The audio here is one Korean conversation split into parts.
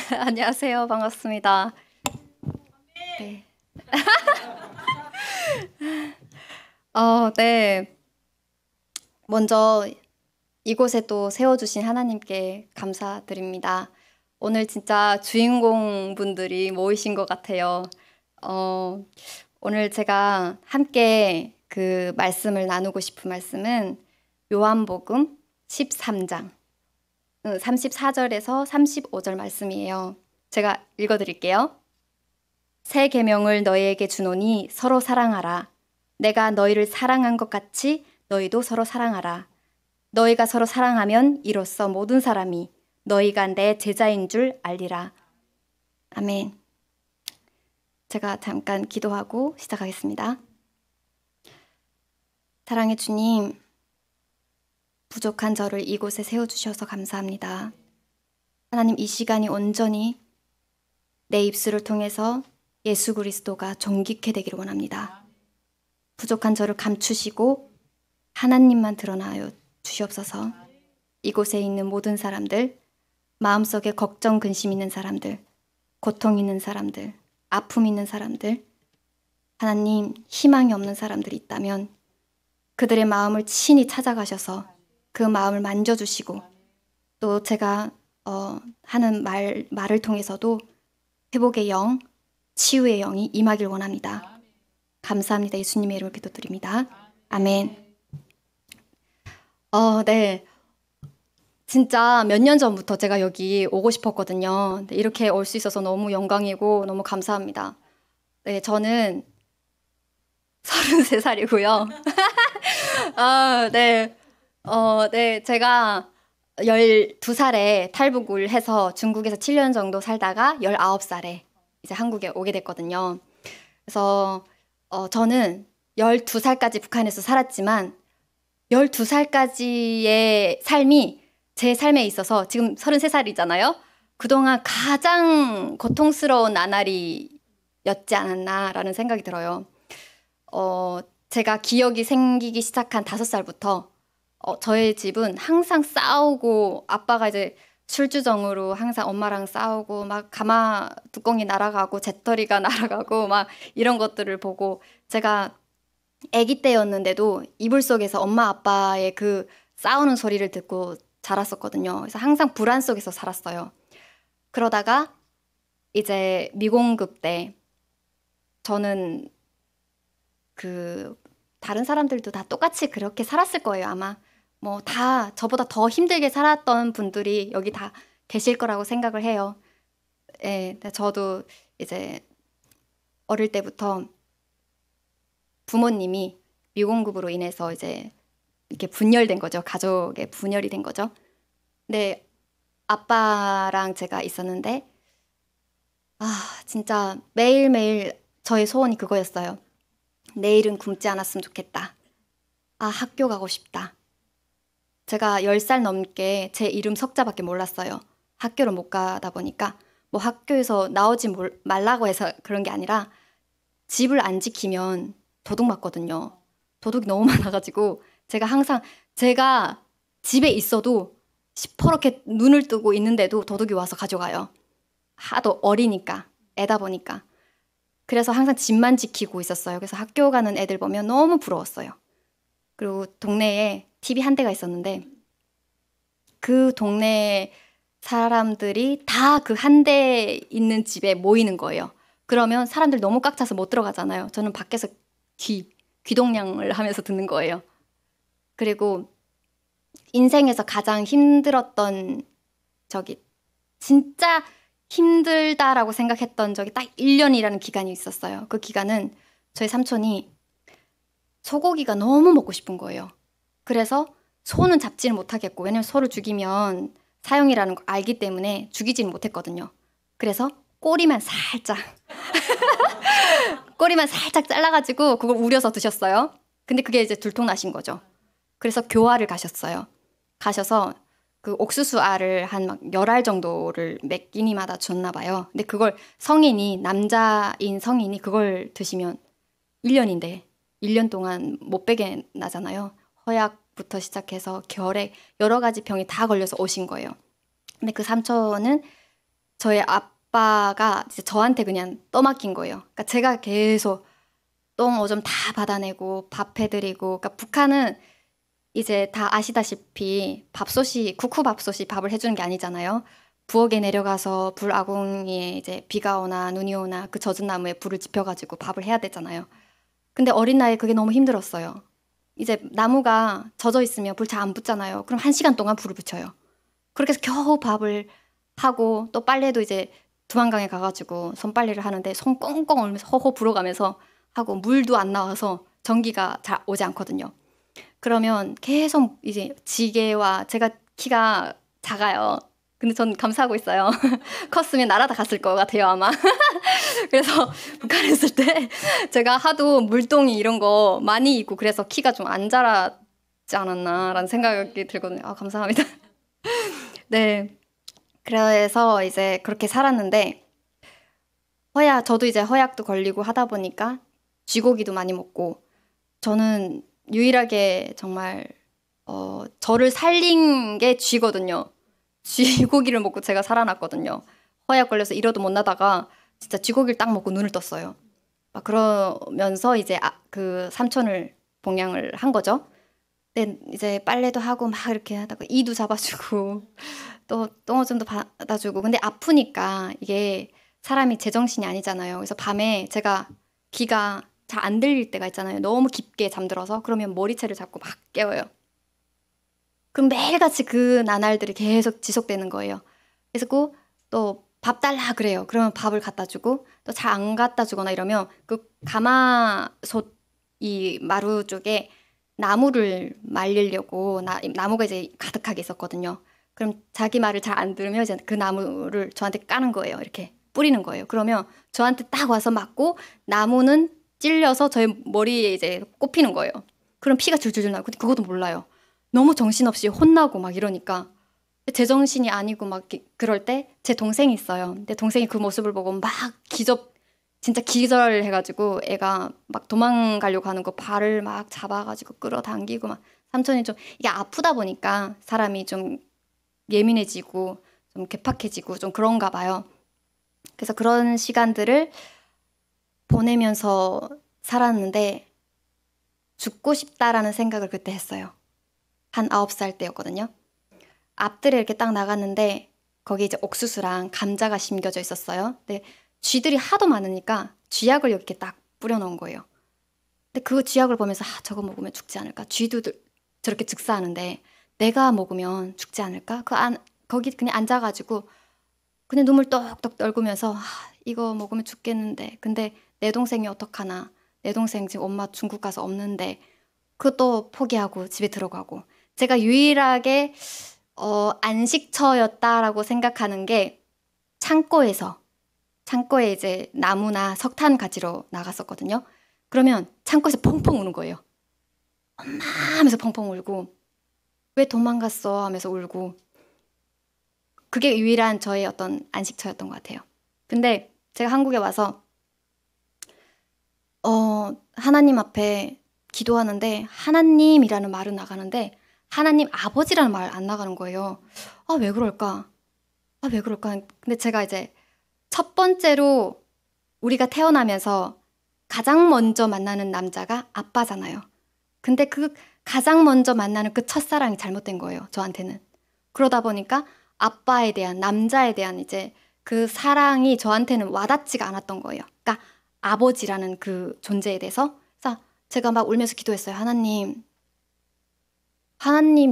안녕하세요. 반갑습니다. 네. 네. 먼저 이곳에 또 세워주신 하나님께 감사드립니다. 오늘 진짜 주인공 분들이 모이신 것 같아요. 오늘 제가 함께 그 말씀을 나누고 싶은 말씀은 요한복음 13장 34절에서 35절 말씀이에요. 제가 읽어드릴게요. 새 계명을 너희에게 주노니 서로 사랑하라. 내가 너희를 사랑한 것 같이 너희도 서로 사랑하라. 너희가 서로 사랑하면 이로써 모든 사람이 너희가 내 제자인 줄 알리라. 아멘. 제가 잠깐 기도하고 시작하겠습니다. 사랑의 주님, 부족한 저를 이곳에 세워주셔서 감사합니다. 하나님, 이 시간이 온전히 내 입술을 통해서 예수 그리스도가 존귀케 되기를 원합니다. 부족한 저를 감추시고 하나님만 드러나여 주시옵소서. 이곳에 있는 모든 사람들, 마음속에 걱정, 근심 있는 사람들, 고통 있는 사람들, 아픔 있는 사람들, 하나님, 희망이 없는 사람들이 있다면 그들의 마음을 친히 찾아가셔서 그 마음을 만져주시고 또 제가 하는 말을 통해서도 회복의 영, 치유의 영이 임하길 원합니다. 감사합니다. 예수님의 이름으로 기도드립니다. 아멘. 네. 진짜 몇 년 전부터 제가 여기 오고 싶었거든요. 이렇게 올 수 있어서 너무 영광이고 너무 감사합니다. 네, 저는 33살이고요. 네. 네, 제가 12살에 탈북을 해서 중국에서 7년 정도 살다가 19살에 이제 한국에 오게 됐거든요. 그래서 저는 12살까지 북한에서 살았지만 12살까지의 삶이 제 삶에 있어서 지금 33살이잖아요. 그동안 가장 고통스러운 나날이었지 않았나라는 생각이 들어요. 제가 기억이 생기기 시작한 5살부터 저의 집은 항상 싸우고 아빠가 이제 술주정으로 항상 엄마랑 싸우고 막 가마 뚜껑이 날아가고 재떨이가 날아가고 막 이런 것들을 보고 제가 아기 때였는데도 이불 속에서 엄마 아빠의 그 싸우는 소리를 듣고 자랐었거든요. 그래서 항상 불안 속에서 살았어요. 그러다가 이제 미공급 때 저는 다른 사람들도 다 똑같이 그렇게 살았을 거예요, 아마. 뭐 다 저보다 더 힘들게 살았던 분들이 여기 다 계실 거라고 생각을 해요. 예, 저도 이제 어릴 때부터 부모님이 미공급으로 인해서 이제 이렇게 분열된 거죠. 가족의 분열이 된 거죠. 근데 아빠랑 제가 있었는데 진짜 매일매일 저의 소원이 그거였어요. 내일은 굶지 않았으면 좋겠다. 학교 가고 싶다. 제가 10살 넘게 제 이름 석자밖에 몰랐어요. 학교를 못 가다 보니까 뭐 학교에서 나오지 말라고 해서 그런 게 아니라 집을 안 지키면 도둑 맞거든요. 도둑이 너무 많아가지고 제가 집에 있어도 시퍼렇게 눈을 뜨고 있는데도 도둑이 와서 가져가요. 하도 어리니까, 애다 보니까. 그래서 항상 집만 지키고 있었어요. 그래서 학교 가는 애들 보면 너무 부러웠어요. 그리고 동네에 TV 한 대가 있었는데 그 동네 사람들이 다 그 한 대 있는 집에 모이는 거예요. 그러면 사람들 너무 꽉 차서 못 들어가잖아요. 저는 밖에서 귀동냥을 하면서 듣는 거예요. 그리고 인생에서 가장 힘들었던 진짜 힘들다라고 생각했던 적이 딱 1년이라는 기간이 있었어요. 그 기간은 저희 삼촌이 소고기가 너무 먹고 싶은 거예요. 그래서 소는 잡지를 못하겠고, 왜냐면 소를 죽이면 사형이라는 걸 알기 때문에 죽이지는 못했거든요. 그래서 꼬리만 살짝 잘라가지고 그걸 우려서 드셨어요. 근데 그게 이제 들통나신 거죠. 그래서 교화를 가셨어요. 가셔서 그 옥수수 알을 한 막 10알 정도를 몇 끼니마다 줬나 봐요. 근데 그걸 남자인 성인이 그걸 드시면 1년인데 1년 동안 못 베게 나잖아요. 허약부터 시작해서 결핵 여러 가지 병이 다 걸려서 오신 거예요. 근데 그 삼촌은 저의 아빠가 이제 저한테 그냥 떠맡긴 거예요. 그러니까 제가 계속 똥 오줌 다 받아내고 밥 해드리고, 그러니까 북한은 이제 다 아시다시피 밥솥이 쿠쿠 밥솥이 밥을 해주는 게 아니잖아요. 부엌에 내려가서 불 아궁이에 이제 비가 오나 눈이 오나 그 젖은 나무에 불을 지펴가지고 밥을 해야 되잖아요. 근데 어린 나이에 그게 너무 힘들었어요. 이제 나무가 젖어 있으면 불 잘 안 붙잖아요. 그럼 1시간 동안 불을 붙여요. 그렇게 해서 겨우 밥을 하고, 또 빨래도 이제 두만강에 가가지고 손빨래를 하는데 손 꽁꽁 얼면서 호호 불어가면서 하고, 물도 안 나와서 전기가 잘 오지 않거든요. 그러면 계속 이제 지게와, 제가 키가 작아요. 근데 전 감사하고 있어요. 컸으면 날아다 갔을 것 같아요, 아마. 그래서 북한에 있을 때 제가 하도 물동이 이런 거 많이 입고 그래서 키가 좀 안 자랐지 않았나라는 생각이 들거든요. 아, 감사합니다. 네. 그래서 이제 그렇게 살았는데, 저도 이제 허약도 걸리고 하다 보니까 쥐고기도 많이 먹고, 저는 유일하게 정말 저를 살린 게 쥐거든요. 쥐고기를 먹고 제가 살아났거든요. 허약 걸려서 이러도 못 나다가 진짜 쥐고기를 딱 먹고 눈을 떴어요. 막 그러면서 이제 그 삼촌을 봉양을 한 거죠. 근데 이제 빨래도 하고 막 이렇게 하다가 이도 잡아주고 또 똥오줌도 받아주고, 근데 아프니까 이게 사람이 제정신이 아니잖아요. 그래서 밤에 제가 귀가 잘 안 들릴 때가 있잖아요. 너무 깊게 잠들어서. 그러면 머리채를 잡고 막 깨워요. 그럼 매일같이 그 나날들이 계속 지속되는 거예요. 그래서 또 밥 달라 그래요. 그러면 밥을 갖다 주고, 또 잘 안 갖다 주거나 이러면 그 가마솥 이 마루 쪽에 나무를 말리려고 나무가 이제 가득하게 있었거든요. 그럼 자기 말을 잘 안 들으면 이제 그 나무를 저한테 까는 거예요. 이렇게 뿌리는 거예요. 그러면 저한테 딱 와서 맞고 나무는 찔려서 저의 머리에 이제 꼽히는 거예요. 그럼 피가 줄줄줄 나고, 근데 그것도 몰라요. 너무 정신없이 혼나고 막 이러니까 제정신이 아니고 막 그럴 때 제 동생이 있어요. 근데 동생이 그 모습을 보고 막 진짜 기절해가지고 애가 막 도망가려고 하는 거 발을 막 잡아가지고 끌어당기고, 막 삼촌이 좀 이게 아프다 보니까 사람이 좀 예민해지고 좀 괴팍해지고 좀 그런가 봐요. 그래서 그런 시간들을 보내면서 살았는데 죽고 싶다라는 생각을 그때 했어요. 한 9살 때였거든요. 앞들에 이렇게 딱 나갔는데 거기 이제 옥수수랑 감자가 심겨져 있었어요. 근데 쥐들이 하도 많으니까 쥐약을 이렇게 딱 뿌려놓은 거예요. 근데 그 쥐약을 보면서 저거 먹으면 죽지 않을까? 쥐도 저렇게 즉사하는데 내가 먹으면 죽지 않을까? 거기 그냥 앉아가지고 그냥 눈물 똑똑 떨구면서 이거 먹으면 죽겠는데, 근데 내 동생이 어떡하나? 내 동생 지금 엄마 중국 가서 없는데, 그것도 포기하고 집에 들어가고. 제가 유일하게 안식처였다라고 생각하는 게 창고에 이제 나무나 석탄 가지러 나갔었거든요. 그러면 창고에서 펑펑 우는 거예요. 엄마 하면서 펑펑 울고, 왜 도망갔어 하면서 울고. 그게 유일한 저의 어떤 안식처였던 것 같아요. 근데 제가 한국에 와서 하나님 앞에 기도하는데 하나님이라는 말은 나가는데 하나님 아버지라는 말 안 나가는 거예요. 왜 그럴까? 왜 그럴까? 근데 제가 이제 첫 번째로 우리가 태어나면서 가장 먼저 만나는 남자가 아빠잖아요. 근데 그 가장 먼저 만나는 그 첫사랑이 잘못된 거예요, 저한테는. 그러다 보니까 아빠에 대한, 남자에 대한 이제 그 사랑이 저한테는 와닿지가 않았던 거예요. 그러니까 아버지라는 그 존재에 대해서. 그래서 제가 막 울면서 기도했어요. 하나님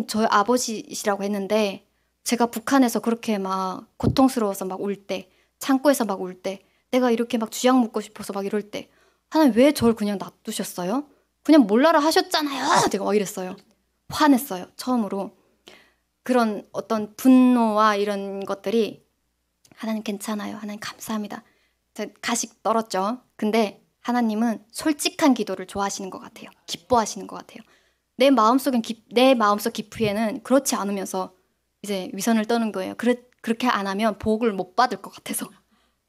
저희 아버지시라고 했는데 제가 북한에서 그렇게 막 고통스러워서 막 울 때, 창고에서 막 울 때, 내가 이렇게 막 쥐약 먹고 싶어서 막 이럴 때 하나님 왜 저를 그냥 놔두셨어요? 그냥 몰라라 하셨잖아요. 내가 막 이랬어요. 화냈어요. 처음으로. 그런 어떤 분노와 이런 것들이, 하나님 괜찮아요. 하나님 감사합니다. 가식 떨었죠. 근데 하나님은 솔직한 기도를 좋아하시는 것 같아요. 기뻐하시는 것 같아요. 내 마음속 깊이에는 그렇지 않으면서 이제 위선을 떠는 거예요. 그렇게 안 하면 복을 못 받을 것 같아서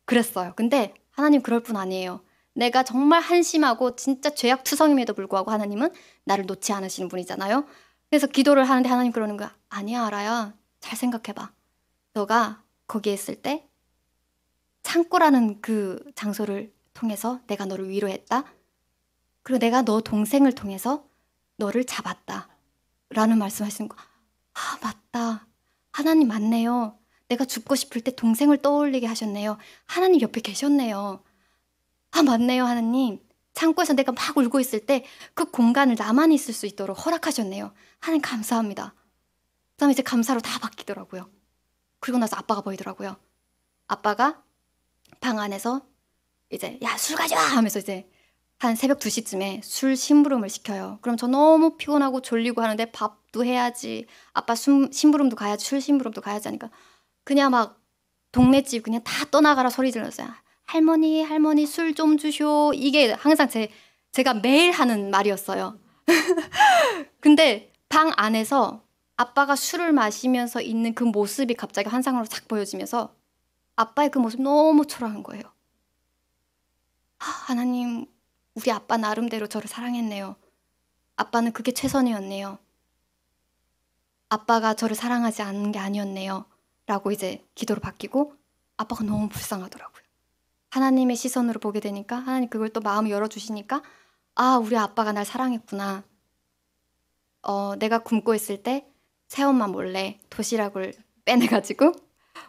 그랬어요. 근데 하나님 그럴 뿐 아니에요. 내가 정말 한심하고 진짜 죄악투성임에도 불구하고 하나님은 나를 놓지 않으시는 분이잖아요. 그래서 기도를 하는데 하나님 그러는 거야. 아니야, 알아야. 잘 생각해봐. 너가 거기에 있을 때 창고라는 그 장소를 통해서 내가 너를 위로했다. 그리고 내가 너 동생을 통해서 너를 잡았다. 라는 말씀하시는 거. 아, 맞다. 하나님 맞네요. 내가 죽고 싶을 때 동생을 떠올리게 하셨네요. 하나님 옆에 계셨네요. 아, 맞네요, 하나님. 창고에서 내가 막 울고 있을 때 그 공간을 나만 있을 수 있도록 허락하셨네요. 하나님 감사합니다. 그다음에 이제 감사로 다 바뀌더라고요. 그리고 나서 아빠가 보이더라고요. 아빠가 방 안에서 이제 야, 술 가져와 하면서 이제 한 새벽 2시쯤에 술 심부름을 시켜요. 그럼 저 너무 피곤하고 졸리고 하는데 밥도 해야지, 아빠 심부름도 가야지, 술 심부름도 가야지 하니까 그냥 막 동네 집 그냥 다 떠나가라 소리 질렀어요. 할머니, 할머니 술 좀 주쇼. 이게 항상 제가 매일 하는 말이었어요. 근데 방 안에서 아빠가 술을 마시면서 있는 그 모습이 갑자기 환상으로 싹 보여지면서 아빠의 그 모습 너무 초라한 거예요. 아, 하나님, 우리 아빠 나름대로 저를 사랑했네요. 아빠는 그게 최선이었네요. 아빠가 저를 사랑하지 않는 게 아니었네요. 라고 이제 기도로 바뀌고 아빠가 너무 불쌍하더라고요. 하나님의 시선으로 보게 되니까 하나님 그걸 또 마음을 열어주시니까 아, 우리 아빠가 날 사랑했구나. 내가 굶고 있을 때 새엄마 몰래 도시락을 빼내가지고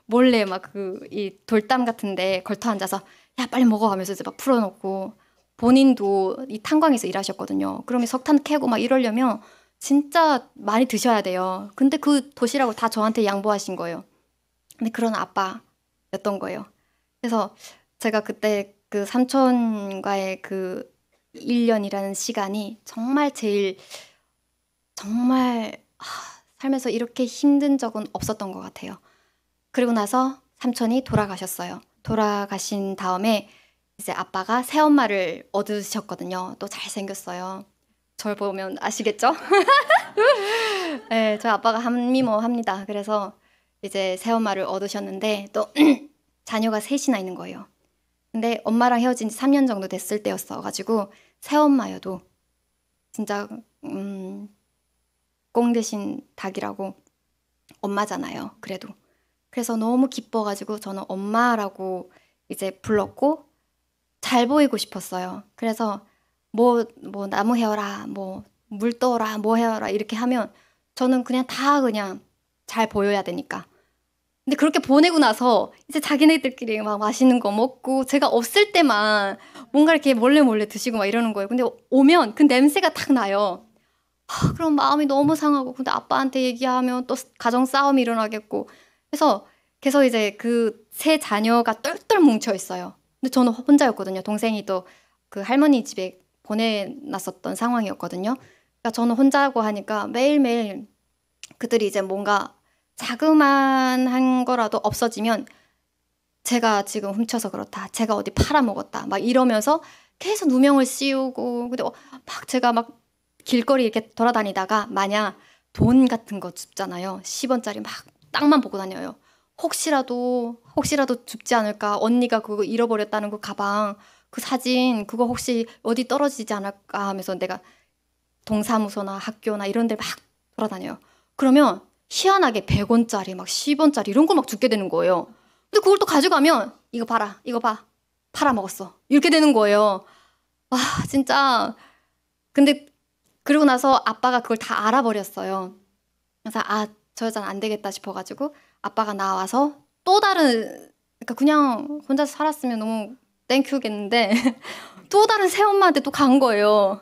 몰래 막 이 돌담 같은데 걸터 앉아서 야, 빨리 먹어 하면서 이제 막 풀어놓고, 본인도 이 탄광에서 일하셨거든요. 그러면 석탄 캐고 막 이러려면 진짜 많이 드셔야 돼요. 근데 그 도시락을 다 저한테 양보하신 거예요. 근데 그런 아빠였던 거예요. 그래서 제가 그때 그 삼촌과의 그 1년이라는 시간이 정말 제일 정말 살면서 이렇게 힘든 적은 없었던 것 같아요. 그리고 나서 삼촌이 돌아가셨어요. 돌아가신 다음에 이제 아빠가 새엄마를 얻으셨거든요. 또 잘생겼어요. 절 보면 아시겠죠? 네, 저희 아빠가 한미모합니다. 그래서 이제 새엄마를 얻으셨는데 또 자녀가 셋이나 있는 거예요. 근데 엄마랑 헤어진 지 3년 정도 됐을 때였어가지고 새엄마여도 진짜 꽁 대신 닭이라고 엄마잖아요. 그래도. 그래서 너무 기뻐가지고 저는 엄마라고 이제 불렀고 잘 보이고 싶었어요. 그래서 뭐 나무 헤어라, 뭐 물 떠라, 뭐 헤어라 이렇게 하면 저는 그냥 다 그냥 잘 보여야 되니까. 근데 그렇게 보내고 나서 이제 자기네들끼리 막 맛있는 거 먹고 제가 없을 때만 뭔가 이렇게 몰래 몰래 드시고 막 이러는 거예요. 근데 오면 그 냄새가 탁 나요. 그럼 마음이 너무 상하고, 근데 아빠한테 얘기하면 또 가정 싸움이 일어나겠고. 그래서 계속 이제 그 세 자녀가 똘똘 뭉쳐 있어요. 근데 저는 혼자였거든요. 동생이 또 그 할머니 집에 보내놨었던 상황이었거든요. 그러니까 저는 혼자고 하니까 매일매일 그들이 이제 뭔가 자그만한 거라도 없어지면 제가 지금 훔쳐서 그렇다, 제가 어디 팔아먹었다 막 이러면서 계속 누명을 씌우고. 근데 막 제가 막 길거리 이렇게 돌아다니다가 만약 돈 같은 거 줍잖아요. 10원짜리 막 땅만 보고 다녀요. 혹시라도 줍지 않을까, 언니가 그거 잃어버렸다는 그 가방, 그 사진 그거 혹시 어디 떨어지지 않을까 하면서 내가 동사무소나 학교나 이런 데 막 돌아다녀요. 그러면 희한하게 100원짜리 막 10원짜리 이런 거 막 줍게 되는 거예요. 근데 그걸 또 가져가면 이거 봐라, 이거 봐, 팔아먹었어 이렇게 되는 거예요. 와, 진짜. 근데 그러고 나서 아빠가 그걸 다 알아버렸어요. 그래서 저 여자는 안 되겠다 싶어가지고 아빠가 나와서 또 다른, 그러니까 그냥 혼자서 살았으면 너무 땡큐겠는데 또 다른 새엄마한테 또 간 거예요.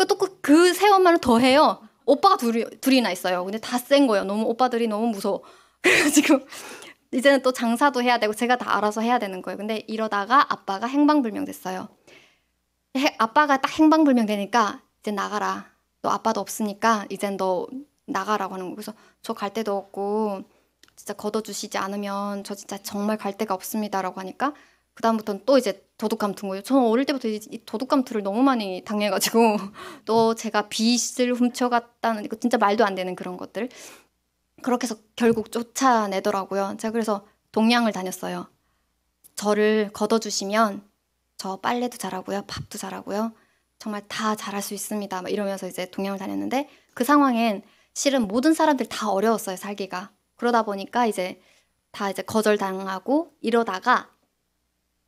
또 그 새엄마는 더 해요. 오빠가 둘이나 있어요. 근데 다 센 거예요. 너무 오빠들이 너무 무서워. 그래가지고 이제는 또 장사도 해야 되고 제가 다 알아서 해야 되는 거예요. 근데 이러다가 아빠가 행방불명 됐어요. 아빠가 딱 행방불명 되니까 이제 나가라. 너 아빠도 없으니까 이젠 너 나가라고 하는 거예요. 그래서 저 갈 데도 없고 진짜 걷어주시지 않으면 저 진짜 정말 갈 데가 없습니다라고 하니까 그다음부터는 또 이제 도둑감 튼 거예요. 저는 어릴 때부터 이 도둑감투를 너무 많이 당해가지고 또 제가 빚을 훔쳐갔다는, 이거 진짜 말도 안 되는 그런 것들. 그렇게 해서 결국 쫓아내더라고요. 제가 그래서 동양을 다녔어요. 저를 걷어주시면 저 빨래도 잘하고요, 밥도 잘하고요, 정말 다 잘할 수 있습니다 막 이러면서 이제 동양을 다녔는데, 그 상황엔 실은 모든 사람들 다 어려웠어요, 살기가. 그러다 보니까 이제 다 이제 거절당하고 이러다가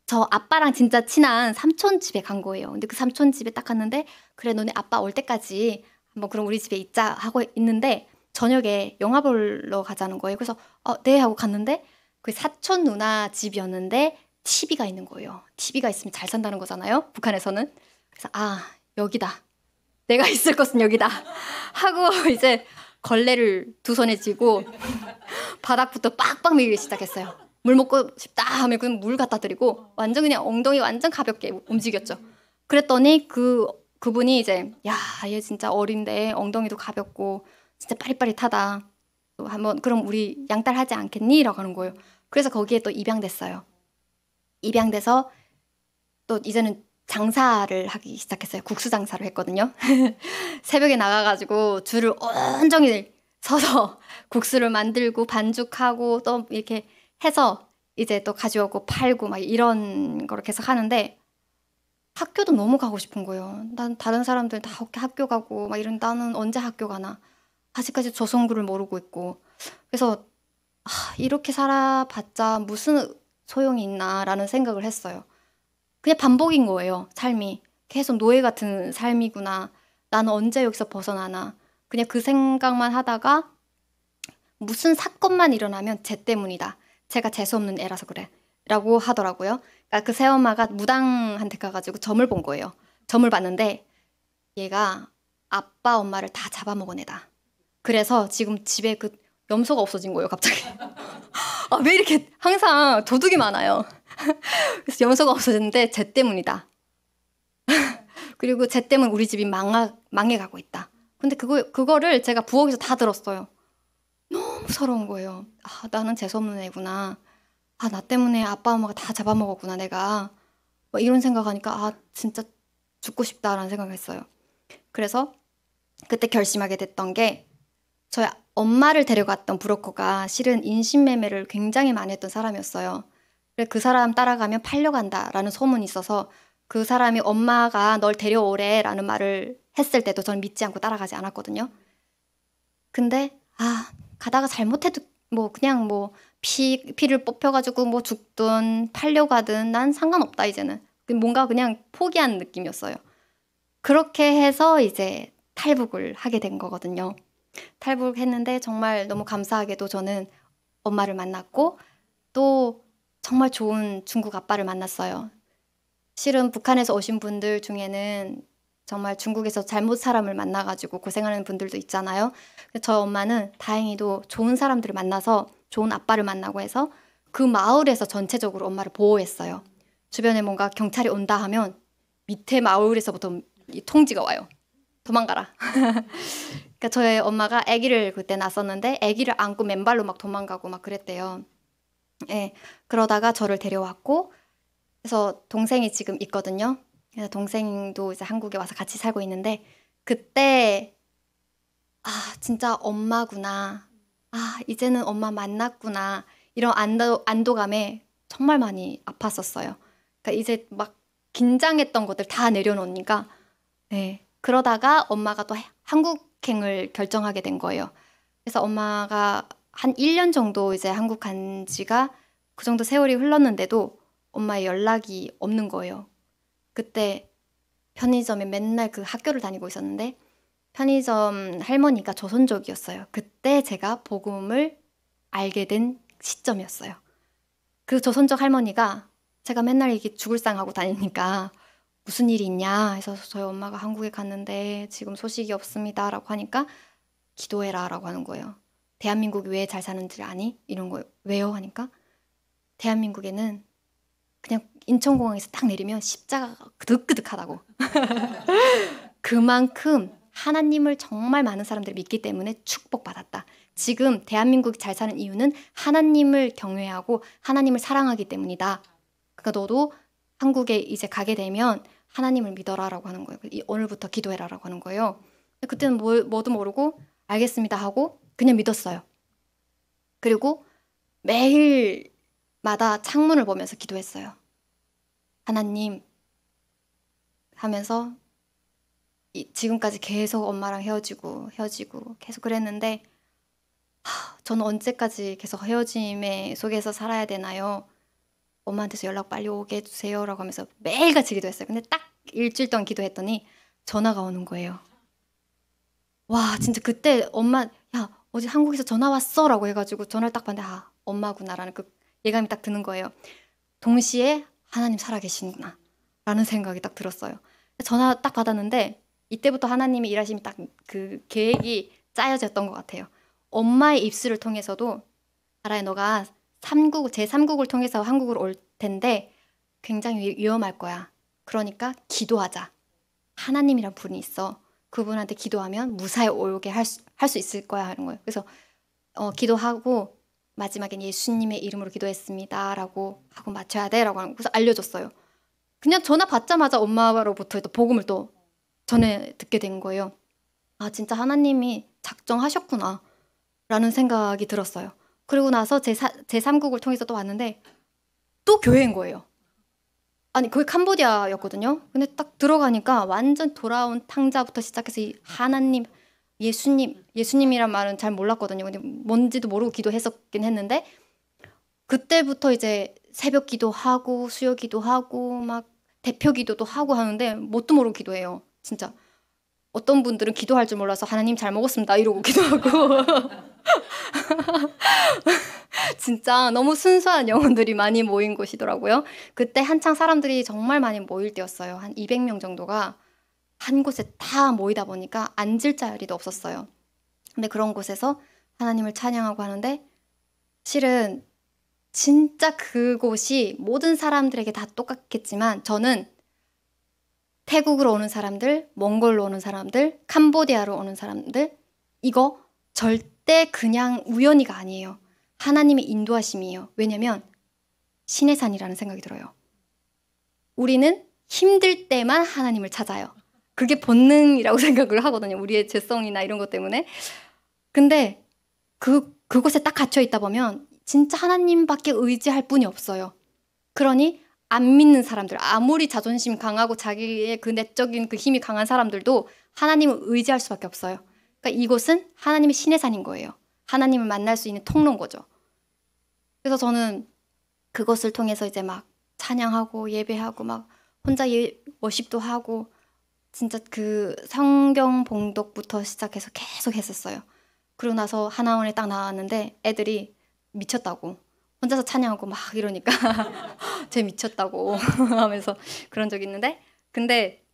저 아빠랑 진짜 친한 삼촌 집에 간 거예요. 근데 그 삼촌 집에 딱 갔는데 그래 너네 아빠 올 때까지 한번 그럼 우리 집에 있자 하고 있는데 저녁에 영화 보러 가자는 거예요. 그래서 네 하고 갔는데 그 사촌 누나 집이었는데 TV가 있는 거예요. TV가 있으면 잘 산다는 거잖아요. 북한에서는. 그래서 여기다. 내가 있을 곳은 여기다. 하고 이제 걸레를 두 손에 쥐고 바닥부터 빡빡 밀기 시작했어요. 물 먹고 싶다 하면 그냥 물 갖다 드리고 완전 그냥 엉덩이 완전 가볍게 움직였죠. 그랬더니 그분이 이제 야, 얘 진짜 어린데 엉덩이도 가볍고 진짜 빠릿빠릿하다. 또 한번 그럼 우리 양딸 하지 않겠니? 라고 하는 거예요. 그래서 거기에 또 입양됐어요. 입양돼서 또 이제는 장사를 하기 시작했어요. 국수 장사를 했거든요. 새벽에 나가가지고 줄을 온종일 서서 국수를 만들고 반죽하고 또 이렇게 해서 이제 또 가져오고 팔고 막 이런 거를 계속 하는데 학교도 너무 가고 싶은 거예요. 난 다른 사람들 다 학교 가고 막 이런 나는 언제 학교 가나. 아직까지 조선글을 모르고 있고. 그래서 이렇게 살아봤자 무슨 소용이 있나라는 생각을 했어요. 그냥 반복인 거예요. 삶이. 계속 노예 같은 삶이구나. 나는 언제 여기서 벗어나나. 그냥 그 생각만 하다가 무슨 사건만 일어나면 쟤 때문이다. 제가 재수없는 애라서 그래. 라고 하더라고요. 그러니까 그 새엄마가 무당한테 가가지고 점을 본 거예요. 점을 봤는데 얘가 아빠 엄마를 다 잡아먹은 애다. 그래서 지금 집에 그 염소가 없어진 거예요. 갑자기. 왜 이렇게 항상 도둑이 많아요. 그래서 염소가 없어졌는데 쟤 때문이다. 그리고 쟤 때문에 우리 집이 망해가고 있다. 근데 그거를 제가 부엌에서 다 들었어요. 너무 서러운 거예요. 나는 재수없는 애구나. 나 때문에 아빠 엄마가 다 잡아먹었구나 내가. 막 이런 생각하니까 진짜 죽고 싶다라는 생각을 했어요. 그래서 그때 결심하게 됐던 게 저희 엄마를 데려갔던 브로커가 실은 인신매매를 굉장히 많이 했던 사람이었어요. 그 사람 따라가면 팔려간다라는 소문이 있어서 그 사람이 엄마가 널 데려오래라는 말을 했을 때도 저는 믿지 않고 따라가지 않았거든요. 근데 가다가 잘못해도 그냥 피를 뽑혀가지고 죽든 팔려가든 난 상관없다 이제는. 뭔가 그냥 포기한 느낌이었어요. 그렇게 해서 이제 탈북을 하게 된 거거든요. 탈북했는데 정말 너무 감사하게도 저는 엄마를 만났고 또 정말 좋은 중국 아빠를 만났어요. 실은 북한에서 오신 분들 중에는 정말 중국에서 잘못 사람을 만나가지고 고생하는 분들도 있잖아요. 저 엄마는 다행히도 좋은 사람들을 만나서 좋은 아빠를 만나고 해서 그 마을에서 전체적으로 엄마를 보호했어요. 주변에 뭔가 경찰이 온다 하면 밑에 마을에서부터 이 통지가 와요. 도망가라. 그러니까 저희 엄마가 아기를 그때 낳았었는데 아기를 안고 맨발로 막 도망가고 막 그랬대요. 예, 그러다가 저를 데려왔고 그래서 동생이 지금 있거든요. 그래서 동생도 이제 한국에 와서 같이 살고 있는데 그때 진짜 엄마구나. 이제는 엄마 만났구나. 이런 안도감에 정말 많이 아팠었어요. 그러니까 이제 막 긴장했던 것들 다 내려놓으니까 네. 그러다가 엄마가 또 한국행을 결정하게 된 거예요. 그래서 엄마가 한 1년 정도 이제 한국 간 지가 그 정도 세월이 흘렀는데도 엄마의 연락이 없는 거예요. 그때 편의점에 맨날 그 학교를 다니고 있었는데 편의점 할머니가 조선족이었어요. 그때 제가 복음을 알게 된 시점이었어요. 그 조선족 할머니가 제가 맨날 이게 죽을 상하고 다니니까 무슨 일이 있냐 해서 저희 엄마가 한국에 갔는데 지금 소식이 없습니다 라고 하니까 기도해라 라고 하는 거예요. 대한민국이 왜 잘 사는지 아니? 이런 거예요. 왜요? 하니까 대한민국에는 그냥 인천공항에서 딱 내리면 십자가가 그득그득하다고. 그만큼 하나님을 정말 많은 사람들이 믿기 때문에 축복받았다. 지금 대한민국이 잘 사는 이유는 하나님을 경외하고 하나님을 사랑하기 때문이다. 그러니까 너도 한국에 이제 가게 되면 하나님을 믿어라라고 하는 거예요. 오늘부터 기도해라라고 하는 거예요. 그때는 뭐도 모르고 알겠습니다 하고 그냥 믿었어요. 그리고 매일마다 창문을 보면서 기도했어요. 하나님 하면서 지금까지 계속 엄마랑 헤어지고 계속 그랬는데 저는 언제까지 계속 헤어짐의 속에서 살아야 되나요? 엄마한테서 연락 빨리 오게 해주세요라고 하면서 매일같이 기도했어요. 근데 딱 일주일 동안 기도했더니 전화가 오는 거예요. 와, 진짜 그때 엄마, 야, 어제 한국에서 전화 왔어 라고 해가지고 전화를 딱 봤는데, 아, 엄마구나라는 그 예감이 딱 드는 거예요. 동시에 하나님 살아계시구나 라는 생각이 딱 들었어요. 전화 딱 받았는데 이때부터 하나님이 일하심이 딱 그 계획이 짜여졌던 것 같아요. 엄마의 입술을 통해서도, 알아요, 너가 제3국을 통해서 한국으로 올 텐데 굉장히 위험할 거야. 그러니까 기도하자. 하나님이란 분이 있어. 그분한테 기도하면 무사히 오게 할 수 있을 거야 하는 거예요. 그래서 기도하고 마지막엔 예수님의 이름으로 기도했습니다 라고 하고 마쳐야 돼 라고 하는 거예요. 그래서 알려줬어요. 그냥 전화 받자마자 엄마로부터 또 복음을 또 전해 듣게 된 거예요. 아, 진짜 하나님이 작정하셨구나 라는 생각이 들었어요. 그리고 나서 제3국을 통해서 또 왔는데 또 교회인 거예요. 아니, 거기 캄보디아였거든요. 근데 딱 들어가니까 완전 돌아온 탕자부터 시작해서 이 하나님, 예수님이란 말은 잘 몰랐거든요. 근데 뭔지도 모르고 기도했었긴 했는데 그때부터 이제 새벽 기도하고 수요 기도하고 막 대표 기도도 하고 하는데 뭣도 모르고 기도해요. 진짜. 어떤 분들은 기도할 줄 몰라서 하나님 잘 먹었습니다 이러고 기도하고 진짜 너무 순수한 영혼들이 많이 모인 곳이더라고요. 그때 한창 사람들이 정말 많이 모일 때였어요. 한 200명 정도가 한 곳에 다 모이다 보니까 앉을 자리도 없었어요. 근데 그런 곳에서 하나님을 찬양하고 하는데 실은 진짜 그곳이 모든 사람들에게 다 똑같겠지만 저는 태국으로 오는 사람들, 몽골로 오는 사람들, 캄보디아로 오는 사람들 이거 절대 그냥 우연히가 아니에요. 하나님의 인도하심이에요. 왜냐면 신의 산이라는 생각이 들어요. 우리는 힘들 때만 하나님을 찾아요. 그게 본능이라고 생각을 하거든요. 우리의 죄성이나 이런 것 때문에. 근데 그곳에 딱 갇혀 있다 보면 진짜 하나님밖에 의지할 분이 없어요. 그러니 안 믿는 사람들, 아무리 자존심 강하고 자기의 그 내적인 그 힘이 강한 사람들도 하나님을 의지할 수밖에 없어요. 그러니까 이곳은 하나님의 신의 산인 거예요. 하나님을 만날 수 있는 통로인 거죠. 그래서 저는 그것을 통해서 이제 막 찬양하고 예배하고 막 혼자 워십도 하고 진짜 그 성경 봉독부터 시작해서 계속 했었어요. 그러고 나서 하나원에 딱 나왔는데 애들이 미쳤다고. 혼자서 찬양하고 막 이러니까 쟤 미쳤다고 하면서 그런 적이 있는데 근데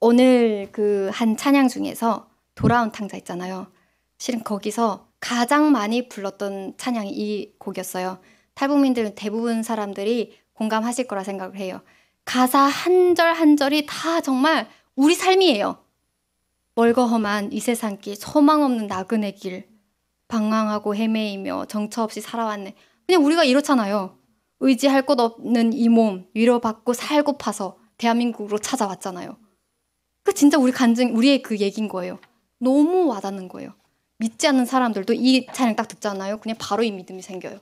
오늘 그 한 찬양 중에서 돌아온 탕자 있잖아요. 실은 거기서 가장 많이 불렀던 찬양이 이 곡이었어요. 탈북민들은 대부분 사람들이 공감하실 거라 생각을 해요. 가사 한 절 한 절이 다 정말 우리 삶이에요. 멀거험한 이 세상길, 소망 없는 나그네 길, 방황하고 헤매이며 정처 없이 살아왔네. 그냥 우리가 이렇잖아요. 의지할 곳 없는 이 몸 위로받고 살고파서 대한민국으로 찾아왔잖아요. 그 진짜 우리의 그 얘기인 거예요. 너무 와닿는 거예요. 믿지 않는 사람들도 이 찬양 딱 듣잖아요. 그냥 바로 이 믿음이 생겨요.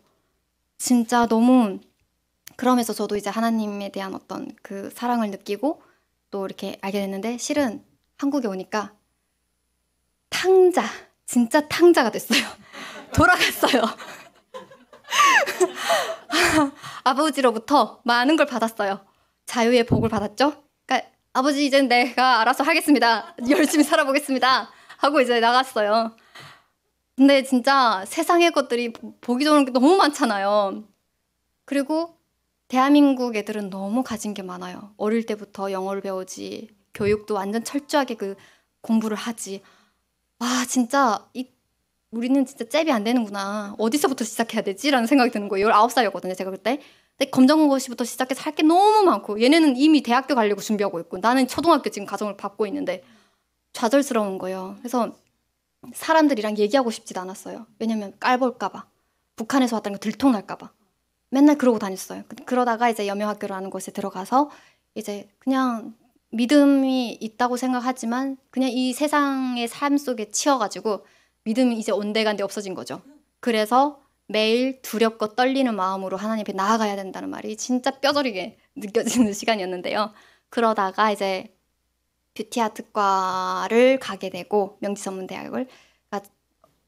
진짜 너무 그러면서 저도 이제 하나님에 대한 어떤 그 사랑을 느끼고 또 이렇게 알게 됐는데 실은 한국에 오니까 진짜 탕자가 됐어요. 돌아갔어요. 아버지로부터 많은 걸 받았어요. 자유의 복을 받았죠. 그러니까 아버지 이제 내가 알아서 하겠습니다. 열심히 살아보겠습니다. 하고 이제 나갔어요. 근데 진짜 세상의 것들이 보기 좋은 게 너무 많잖아요. 그리고 대한민국 애들은 너무 가진 게 많아요. 어릴 때부터 영어를 배우지, 교육도 완전 철저하게 그 공부를 하지. 와, 진짜 우리는 진짜 잽이 안 되는구나. 어디서부터 시작해야 되지? 라는 생각이 드는 거예요. 19살이었거든요, 제가 그때. 근데 검정고시부터 시작해서 할 게 너무 많고 얘네는 이미 대학교 가려고 준비하고 있고 나는 초등학교 지금 과정을 밟고 있는데 좌절스러운 거예요. 그래서 사람들이랑 얘기하고 싶지도 않았어요. 왜냐면 깔볼까 봐. 북한에서 왔다는 거 들통날까 봐. 맨날 그러고 다녔어요. 그러다가 이제 여명학교라는 곳에 들어가서 이제 그냥 믿음이 있다고 생각하지만 그냥 이 세상의 삶 속에 치여가지고 믿음이 이제 온데간데 없어진 거죠. 그래서 매일 두렵고 떨리는 마음으로 하나님 앞에 나아가야 된다는 말이 진짜 뼈저리게 느껴지는 시간이었는데요. 그러다가 이제 뷰티아트과를 가게 되고 명지전문대학을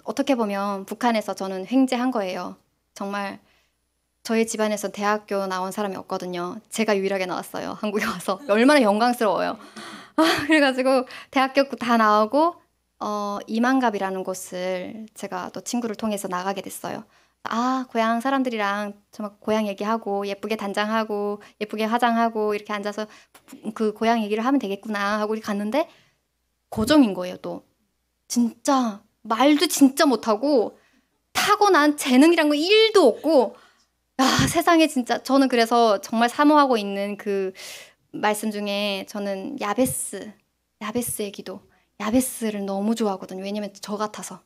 어떻게 보면 북한에서 저는 횡재한 거예요. 정말 저희 집안에서 대학교 나온 사람이 없거든요. 제가 유일하게 나왔어요. 한국에 와서. 얼마나 영광스러워요. 그래가지고 대학교 다 나오고 이만갑이라는 곳을 제가 또 친구를 통해서 나가게 됐어요. 아, 고향 사람들이랑 정말 고향 얘기하고 예쁘게 단장하고 예쁘게 화장하고 이렇게 앉아서 그 고향 얘기를 하면 되겠구나 하고 이렇게 갔는데 고정인 거예요, 또. 진짜 말도 진짜 못하고 타고난 재능이란 거 1도 없고 세상에 진짜 저는 그래서 정말 사모하고 있는 그 말씀 중에 저는 야베스의 기도, 야베스를 너무 좋아하거든요. 왜냐면 저 같아서.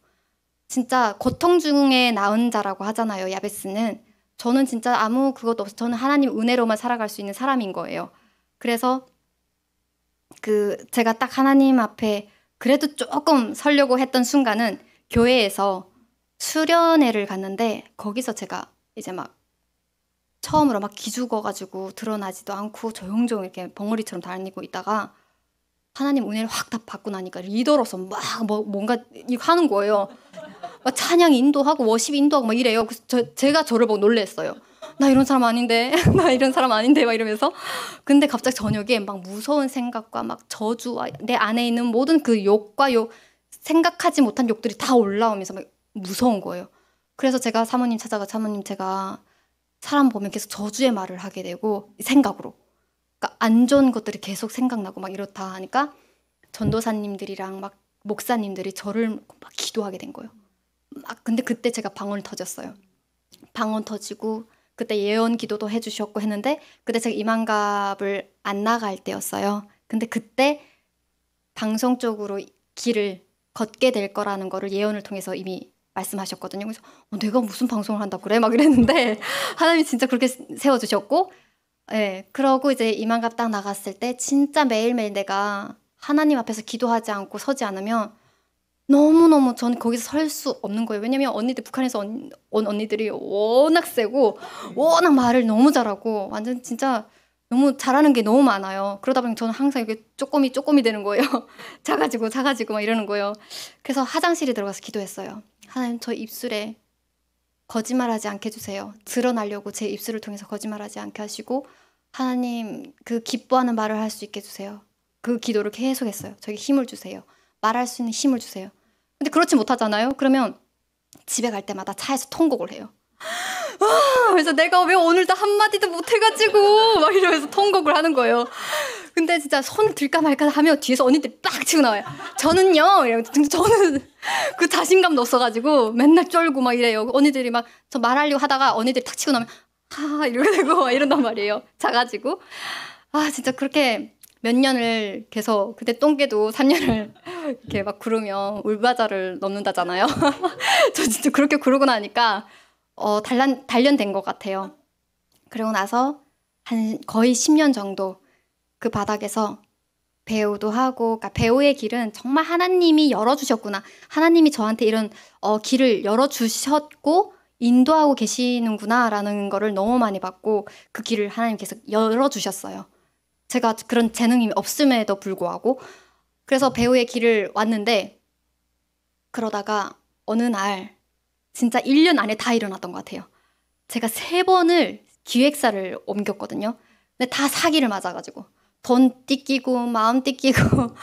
진짜 고통 중에 나은 자라고 하잖아요, 야베스는. 저는 진짜 아무 그것도 없어. 저는 하나님 은혜로만 살아갈 수 있는 사람인 거예요. 그래서 제가 딱 하나님 앞에 그래도 조금 서려고 했던 순간은 교회에서 수련회를 갔는데 거기서 제가 이제 막 처음으로 막 기죽어가지고 드러나지도 않고 조용조용 이렇게 벙어리처럼 다니고 있다가 하나님 은혜를 확 다 받고 나니까 리더로서 막 뭔가 이거 하는 거예요. 막 찬양 인도하고 워십 인도하고 막 이래요. 그래서 제가 저를 보고 놀랬어요. 나 이런 사람 아닌데, 나 이런 사람 아닌데 막 이러면서. 근데 갑자기 저녁에 막 무서운 생각과 막 저주와 내 안에 있는 모든 그 욕과 생각하지 못한 욕들이 다 올라오면서 막 무서운 거예요. 그래서 제가 사모님 찾아가 사모님 제가 사람 보면 계속 저주의 말을 하게 되고 생각으로. 그러니까 안 좋은 것들이 계속 생각나고 막 이렇다 하니까 전도사님들이랑 막 목사님들이 저를 막 기도하게 된 거예요. 막 근데 그때 제가 방언 터졌어요. 방언 터지고 그때 예언 기도도 해주셨고 했는데 그때 제가 이만갑을 안 나갈 때였어요. 근데 그때 방송 쪽으로 길을 걷게 될 거라는 거를 예언을 통해서 이미 말씀하셨거든요. 그래서 내가 무슨 방송을 한다고 그래? 막 이랬는데 하나님이 진짜 그렇게 세워주셨고 네, 그러고 이제 이만갑 딱 나갔을 때 진짜 매일매일 내가 하나님 앞에서 기도하지 않고 서지 않으면 너무너무 저는 거기서 설 수 없는 거예요. 왜냐면 언니들 북한에서 온 언니들이 워낙 세고 워낙 말을 너무 잘하고 완전 진짜 너무 잘하는 게 너무 많아요. 그러다 보니 저는 항상 이렇게 쪼꼬미 되는 거예요. 작아지고 막 이러는 거예요. 그래서 화장실에 들어가서 기도했어요. 하나님 저 입술에 거짓말하지 않게 해주세요. 드러나려고 제 입술을 통해서 거짓말하지 않게 하시고 하나님 그 기뻐하는 말을 할 수 있게 해주세요. 그 기도를 계속했어요. 저에게 힘을 주세요. 말할 수 있는 힘을 주세요. 근데 그렇지 못하잖아요. 그러면 집에 갈 때마다 차에서 통곡을 해요. 그래서 내가 왜 오늘도 한마디도 못해가지고 막 이러면서 통곡을 하는 거예요. 근데 진짜 손을 들까 말까 하면 뒤에서 언니들이 빡 치고 나와요. 저는요 이러면서 저는 그 자신감도 없어가지고 맨날 쫄고 막 이래요. 언니들이 막 저 말하려고 하다가 언니들이 탁 치고 나면 이렇게 되고 막 이런단 말이에요. 작아지고 진짜 그렇게 몇 년을 계속 그때 똥개도 3년을 이렇게 막 구르면 울바자를 넘는다잖아요. 저 진짜 그렇게 구르고 나니까 단련된 것 같아요. 그리고 나서 한 거의 10년 정도 그 바닥에서 배우도 하고, 그러니까 배우의 길은 정말 하나님이 열어주셨구나. 하나님이 저한테 이런 길을 열어주셨고 인도하고 계시는구나라는 거를 너무 많이 받고 그 길을 하나님 계속 열어주셨어요. 제가 그런 재능이 없음에도 불구하고. 그래서 배우의 길을 왔는데 그러다가 어느 날 진짜 1년 안에 다 일어났던 것 같아요. 제가 3번을 기획사를 옮겼거든요. 근데 다 사기를 맞아가지고 돈 띠끼고 마음 띠끼고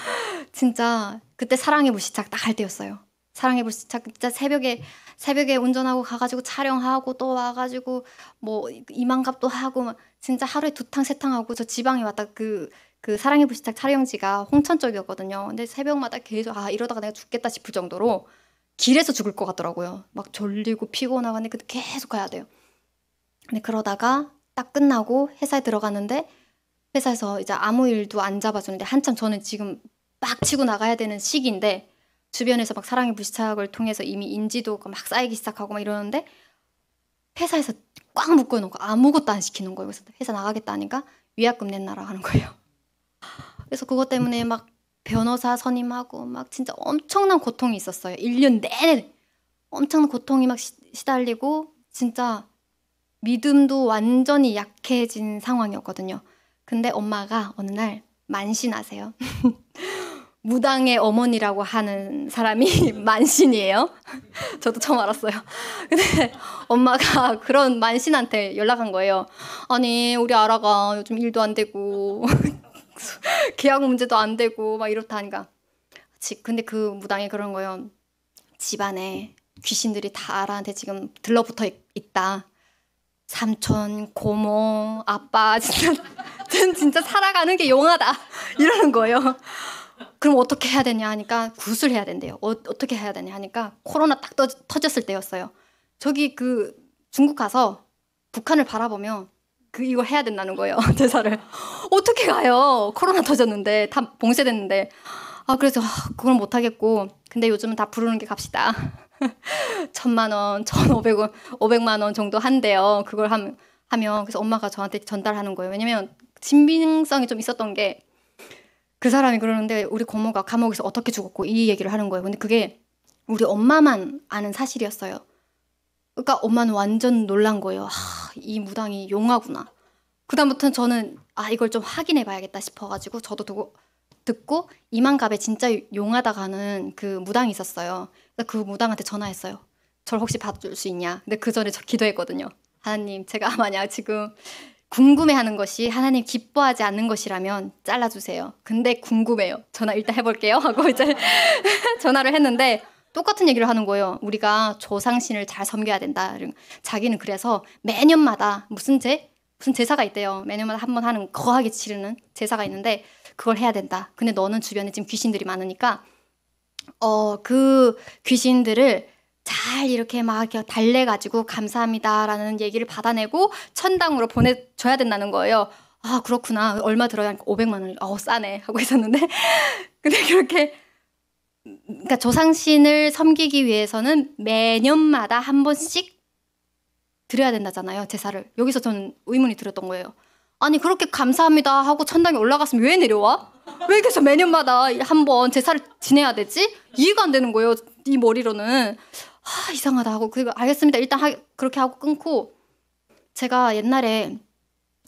진짜 그때 사랑의 불시착 딱 할 때였어요. 사랑의 불시착 진짜 새벽에 운전하고 가가지고 촬영하고 또 와가지고 뭐 이만갑도 하고 진짜 하루에 2탕 3탕 하고 저 지방에 왔다 그 사랑의 불시착 촬영지가 홍천 쪽이었거든요. 근데 새벽마다 계속 이러다가 내가 죽겠다 싶을 정도로 길에서 죽을 것 같더라고요. 막 졸리고 피곤하고 근데 계속 가야 돼요. 근데 그러다가 딱 끝나고 회사에 들어갔는데 회사에서 이제 아무 일도 안 잡아주는데 한참 저는 지금 막 치고 나가야 되는 시기인데 주변에서 막 사랑의 불시착을 통해서 이미 인지도가 막 쌓이기 시작하고 막 이러는데 회사에서 꽉 묶어놓고 아무것도 안 시키는 거예요. 그래서 회사 나가겠다 하니까 위약금 냈나라 하는 거예요. 그래서 그것 때문에 막 변호사 선임하고 막 진짜 엄청난 고통이 있었어요. 1년 내내 엄청난 고통이 막 시달리고 진짜 믿음도 완전히 약해진 상황이었거든요. 근데 엄마가 어느 날 만신하세요. 무당의 어머니라고 하는 사람이 만신이에요. 저도 처음 알았어요. 근데 엄마가 그런 만신한테 연락한 거예요. 아니 우리 아라가 요즘 일도 안 되고 계약 문제도 안 되고 막 이렇다 하니까 근데 그 무당이 그런 거예요. 집안에 귀신들이 다 아라한테 지금 들러붙어 있다. 삼촌, 고모, 아빠 진짜 살아가는 게 용하다 이러는 거예요. 그럼 어떻게 해야 되냐 하니까 굿을 해야 된대요. 어떻게 해야 되냐 하니까 코로나 딱 터졌을 때였어요. 저기 그 중국 가서 북한을 바라보며 이걸 해야 된다는 거예요. 제사를. 어떻게 가요? 코로나 터졌는데 다 봉쇄됐는데. 그래서 그걸 못 하겠고 근데 요즘은 다 부르는 게 값이다. 1,000만 원, 1,500원, 500만 원 정도 한대요. 그걸 하면 그래서 엄마가 저한테 전달하는 거예요. 왜냐면 신빙성이 좀 있었던 게 그 사람이 그러는데 우리 고모가 감옥에서 어떻게 죽었고 이 얘기를 하는 거예요. 근데 그게 우리 엄마만 아는 사실이었어요. 그러니까 엄마는 완전 놀란 거예요. 이 무당이 용하구나. 그다음부터는 저는 이걸 좀 확인해 봐야겠다 싶어가지고 저도 듣고 이만갑에 진짜 용하다가 하는 그 무당이 있었어요. 그래서 그 무당한테 전화했어요. 저를 혹시 봐줄 수 있냐. 근데 그 전에 저 기도했거든요. 하나님 제가 만약 지금 궁금해하는 것이 하나님 기뻐하지 않는 것이라면 잘라주세요. 근데 궁금해요. 전화 일단 해볼게요 하고 이제 전화를 했는데 똑같은 얘기를 하는 거예요. 우리가 조상신을 잘 섬겨야 된다. 자기는 그래서 매년마다 무슨 제사가 있대요. 매년마다 한 번 하는 거하게 치르는 제사가 있는데 그걸 해야 된다. 근데 너는 주변에 지금 귀신들이 많으니까 그 귀신들을 잘 이렇게 막 달래가지고 감사합니다라는 얘기를 받아내고 천당으로 보내줘야 된다는 거예요. 그렇구나. 얼마 들어야 하니까 500만 원. 싸네 하고 있었는데 근데 그렇게 그러니까 조상신을 섬기기 위해서는 매년마다 한 번씩 드려야 된다잖아요. 제사를. 여기서 저는 의문이 들었던 거예요. 아니 그렇게 감사합니다 하고 천당에 올라갔으면 왜 내려와? 왜 계속 매년마다 한 번 제사를 지내야 되지? 이해가 안 되는 거예요. 이 머리로는. 이상하다 하고 알겠습니다. 일단 그렇게 하고 끊고 제가 옛날에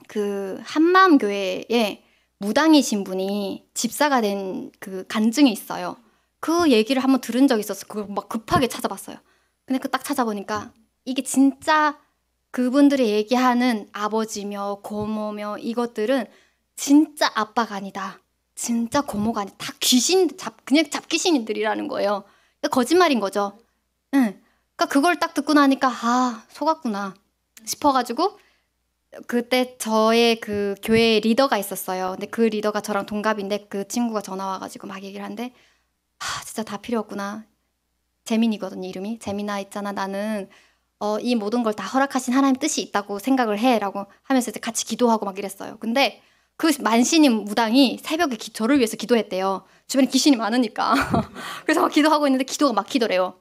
그 한마음교회에 무당이신 분이 집사가 된 그 간증이 있어요. 그 얘기를 한번 들은 적이 있었어요. 그걸 막 급하게 찾아봤어요. 근데 딱 찾아보니까 이게 진짜 그분들이 얘기하는 아버지며 고모며 이것들은 진짜 아빠가 아니다. 진짜 고모가 아니다. 다 그냥 잡귀신들이라는 거예요. 그러니까 거짓말인 거죠. 응. 그러니까 그걸 딱 듣고 나니까 속았구나 싶어가지고 그때 저의 그 교회 리더가 있었어요. 근데 그 리더가 저랑 동갑인데 그 친구가 전화 와가지고 막 얘기를 하는데 진짜 다 필요 없구나. 재민이거든요, 이름이. 재민아 있잖아. 나는 이 모든 걸 다 허락하신 하나님 뜻이 있다고 생각을 해 라고 하면서 이제 같이 기도하고 막 이랬어요. 근데 그 만신인 무당이 새벽에 저를 위해서 기도했대요. 주변에 귀신이 많으니까. 그래서 막 기도하고 있는데 기도가 막히더래요.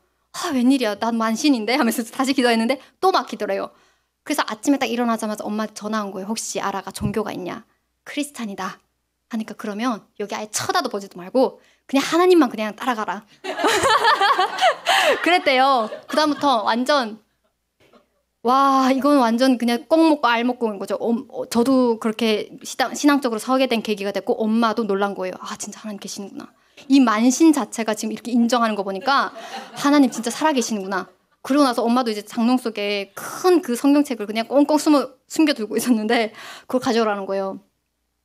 웬일이야. 난 만신인데 하면서 다시 기도했는데 또 막히더래요. 그래서 아침에 딱 일어나자마자 엄마한테 전화 온 거예요. 혹시 아라가 종교가 있냐? 크리스찬이다. 하니까 그러면 여기 아예 쳐다도 보지도 말고 그냥 하나님만 그냥 따라가라. 그랬대요. 그다음부터 완전 이건 완전 그냥 꼭 먹고 알 먹고 온 거죠. 저도 그렇게 신앙적으로 서게 된 계기가 됐고 엄마도 놀란 거예요. 진짜 하나님 계시는구나. 이 만신 자체가 지금 이렇게 인정하는 거 보니까 하나님 진짜 살아계시는구나. 그러고 나서 엄마도 이제 장롱 속에 큰 그 성경책을 그냥 꽁꽁 숨겨두고 있었는데 그걸 가져오라는 거예요.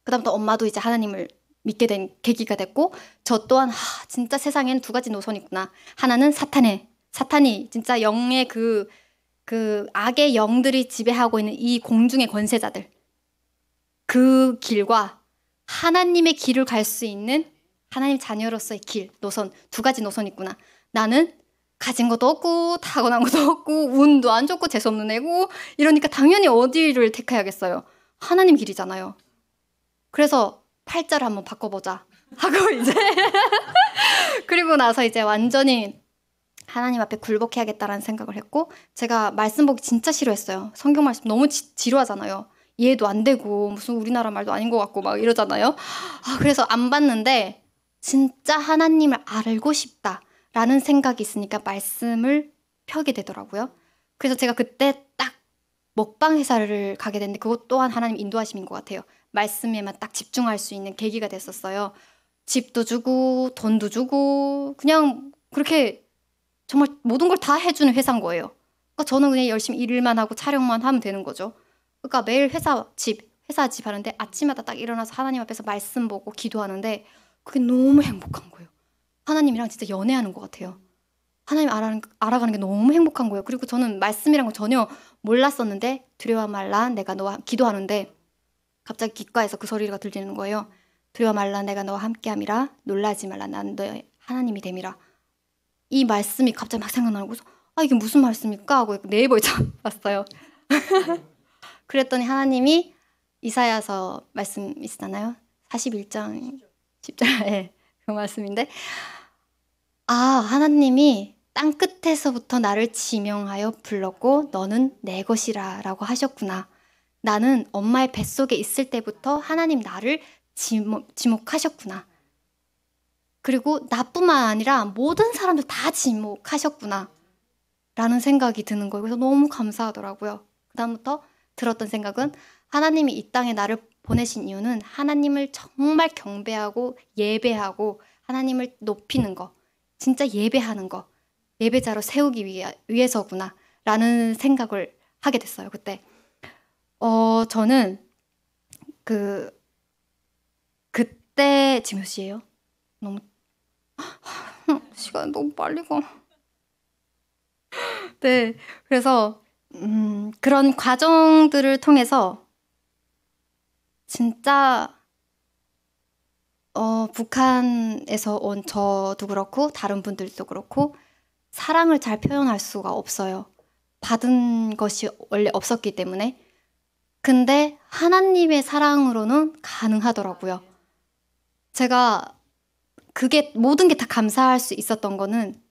그다음부터 엄마도 이제 하나님을 믿게 된 계기가 됐고 저 또한 진짜 세상엔 두 가지 노선이 있구나. 하나는 사탄이 진짜 영의 그 악의 영들이 지배하고 있는 이 공중의 권세자들 그 길과 하나님의 길을 갈 수 있는 하나님 자녀로서의 길, 노선 두 가지 노선이 있구나. 나는 가진 것도 없고 타고난 것도 없고 운도 안 좋고 재수없는 애고 이러니까 당연히 어디를 택해야겠어요. 하나님 길이잖아요. 그래서 팔자를 한번 바꿔보자 하고 이제 그리고 나서 이제 완전히 하나님 앞에 굴복해야겠다라는 생각을 했고 제가 말씀 보기 진짜 싫어했어요. 성경 말씀 너무 지루하잖아요. 이해도 안 되고 무슨 우리나라 말도 아닌 것 같고 막 이러잖아요. 그래서 안 봤는데 진짜 하나님을 알고 싶다라는 생각이 있으니까 말씀을 펴게 되더라고요. 그래서 제가 그때 딱 먹방 회사를 가게 됐는데 그것 또한 하나님 인도하심인 것 같아요. 말씀에만 딱 집중할 수 있는 계기가 됐었어요. 집도 주고 돈도 주고 그냥 그렇게 정말 모든 걸 다 해주는 회사인 거예요. 그러니까 저는 그냥 열심히 일만 하고 촬영만 하면 되는 거죠. 그러니까 매일 회사 집 하는데 아침마다 딱 일어나서 하나님 앞에서 말씀 보고 기도하는데 그게 너무 행복한 거예요. 하나님이랑 진짜 연애하는 것 같아요. 하나님 알아가는 게 너무 행복한 거예요. 그리고 저는 말씀이란 걸 전혀 몰랐었는데 두려워 말라 내가 너와 기도하는데 갑자기 귓가에서 그 소리가 들리는 거예요. 두려워 말라 내가 너와 함께함이라 놀라지 말라 난 너의 하나님이 됨이라. 이 말씀이 갑자기 막 생각나는 거죠. 아 이게 무슨 말씀일까 하고 네이버에 봤어요. 그랬더니 하나님이 이사야서 말씀 있잖아요. 41장 10절에 그 말씀인데 하나님이 땅 끝에서부터 나를 지명하여 불렀고 너는 내 것이라 라고 하셨구나. 나는 엄마의 뱃속에 있을 때부터 하나님 나를 지목하셨구나. 그리고 나뿐만 아니라 모든 사람들 다 지목하셨구나 라는 생각이 드는 거예요. 그래서 너무 감사하더라고요. 그 다음부터 들었던 생각은 하나님이 이 땅에 나를 보내신 이유는 하나님을 정말 경배하고 예배하고 하나님을 높이는 거, 진짜 예배하는 거, 예배자로 세우기 위해서구나 라는 생각을 하게 됐어요. 그때 저는 그때 지금 몇 시예요? 너무 시간 너무 빨리 가. 네, 그래서 그런 과정들을 통해서 진짜 북한에서 온 저도 그렇고 다른 분들도 그렇고 사랑을 잘 표현할 수가 없어요. 받은 것이 원래 없었기 때문에. 근데 하나님의 사랑으로는 가능하더라고요. 제가 그게 모든 게 다 감사할 수 있었던 거는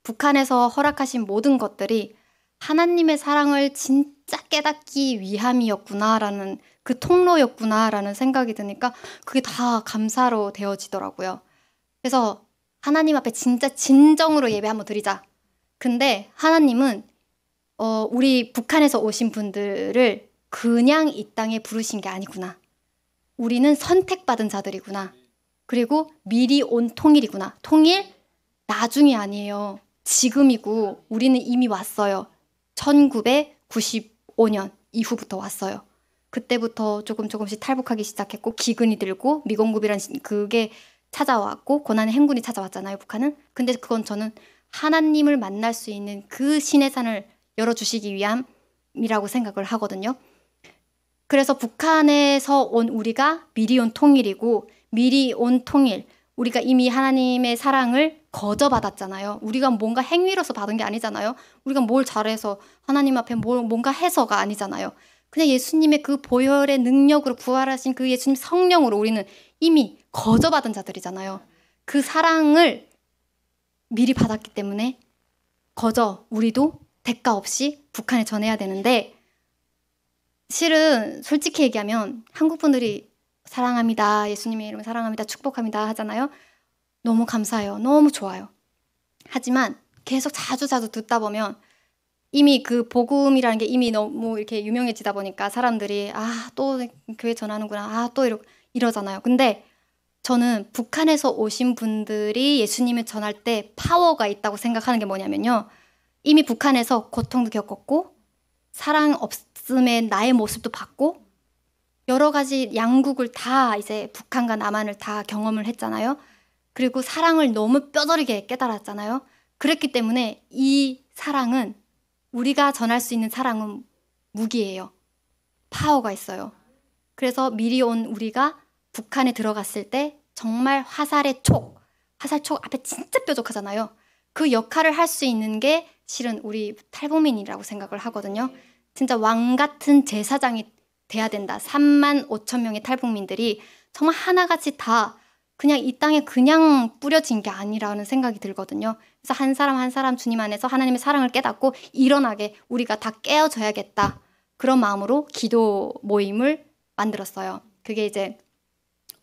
북한에서 허락하신 모든 것들이 하나님의 사랑을 진짜 깨닫기 위함이었구나라는 그 통로였구나라는 생각이 드니까 그게 다 감사로 되어지더라고요. 그래서 하나님 앞에 진짜 진정으로 예배 한번 드리자. 근데 하나님은 우리 북한에서 오신 분들을 그냥 이 땅에 부르신 게 아니구나. 우리는 선택받은 자들이구나. 그리고 미리 온 통일이구나. 통일 나중이 아니에요. 지금이고 우리는 이미 왔어요. 1995년 이후부터 왔어요. 그때부터 조금씩 탈북하기 시작했고 기근이 들고 미공급이란 그게 찾아왔고 고난의 행군이 찾아왔잖아요. 북한은. 근데 그건 저는 하나님을 만날 수 있는 그 신의 산을 열어주시기 위함이라고 생각을 하거든요. 그래서 북한에서 온 우리가 미리 온 통일이고 미리 온 통일, 우리가 이미 하나님의 사랑을 거저받았잖아요. 우리가 뭔가 행위로서 받은 게 아니잖아요. 우리가 뭘 잘해서 하나님 앞에 뭔가 해서가 아니잖아요. 그냥 예수님의 그 보혈의 능력으로 부활하신 그 예수님 성령으로 우리는 이미 거저받은 자들이잖아요. 그 사랑을 미리 받았기 때문에 우리도 대가 없이 북한에 전해야 되는데 실은 솔직히 얘기하면 한국 분들이 사랑합니다. 예수님의 이름을 사랑합니다. 축복합니다. 하잖아요. 너무 감사해요. 너무 좋아요. 하지만 계속 자주 듣다 보면 이미 그 복음이라는 게 이미 너무 이렇게 유명해지다 보니까 사람들이 또 교회 전하는구나. 또 이러잖아요. 근데 저는 북한에서 오신 분들이 예수님을 전할 때 파워가 있다고 생각하는 게 뭐냐면요. 이미 북한에서 고통도 겪었고 사랑 없음의 나의 모습도 봤고 여러 가지 양국을 다 이제 북한과 남한을 다 경험을 했잖아요. 그리고 사랑을 너무 뼈저리게 깨달았잖아요. 그랬기 때문에 이 사랑은 우리가 전할 수 있는 사랑은 무기예요. 파워가 있어요. 그래서 미리 온 우리가 북한에 들어갔을 때 정말 화살촉 앞에 진짜 뾰족하잖아요. 그 역할을 할 수 있는 게 실은 우리 탈북민이라고 생각을 하거든요. 진짜 왕 같은 제사장이 돼야 된다. 35,000명의 탈북민들이 정말 하나같이 다 그냥 이 땅에 그냥 뿌려진 게 아니라는 생각이 들거든요. 그래서 한 사람 한 사람 주님 안에서 하나님의 사랑을 깨닫고 일어나게 우리가 다 깨어져야겠다. 그런 마음으로 기도 모임을 만들었어요. 그게 이제